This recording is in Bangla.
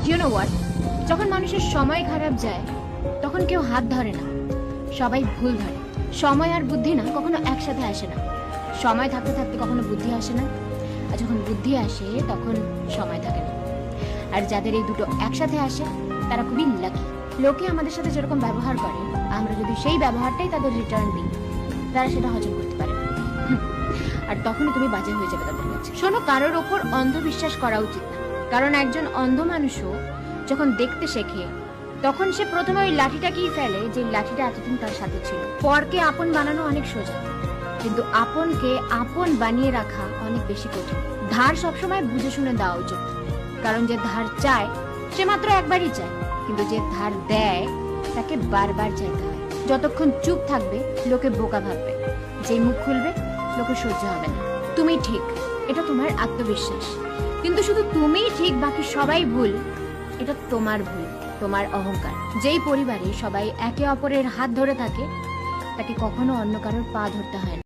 ইউ নো হোয়াট, যখন মানুষের সময় খারাপ যায় তখন কেউ হাত ধরে না, সবাই ভুল ধরে। সময় আর বুদ্ধি না কখনো একসাথে আসে না। সময় থাকতে থাকতে কখনো বুদ্ধি আসে না, আর যখন বুদ্ধি আসে তখন সময় থাকে না। আর যাদের এই দুটো একসাথে আসে তারা খুবই লাকি। লোকে আমাদের সাথে যেরকম ব্যবহার করে, আমরা যদি সেই ব্যবহারটাই তাদের রিটার্ন দিই, তারা সেটা হজম করতে পারে না। আর তখনই তুমি বাজে হয়ে যাবে তাদের কাছে। শোনো, কারোর ওপর অন্ধবিশ্বাস করা উচিত না, কারণ একজন অন্ধ মানুষও যখন দেখতে শেখে তখন সে প্রথমে ওই লাঠিটাকেই ফেলে যে লাঠিটা এতদিন তার সাথে ছিল। পরকে আপন বানানো অনেক সোজা, কিন্তু আপনকে আপন বানিয়ে রাখা অনেক বেশি কঠিন। ধার সবসময় বুঝে শুনে দেওয়া উচিত, কারণ যে ধার চায় সে মাত্র একবারই চায়, কিন্তু যে ধার দেয় তাকে বারবার চাইতে হয়। যতক্ষণ চুপ থাকবে লোকে বোকা ভাববে, যেই মুখ খুলবে লোকে সহ্য হবে না। তুমি ঠিক, এটা তোমার আত্মবিশ্বাস, কিন্তু শুধু তুমিই ঠিক বাকি সবাই ভুল, এটা তোমার ভুল, তোমার অহংকার। যেই পরিবারে সবাই একে অপরের হাত ধরে থাকে তাকে কখনো অন্য কারোর পা ধরতে হয় না।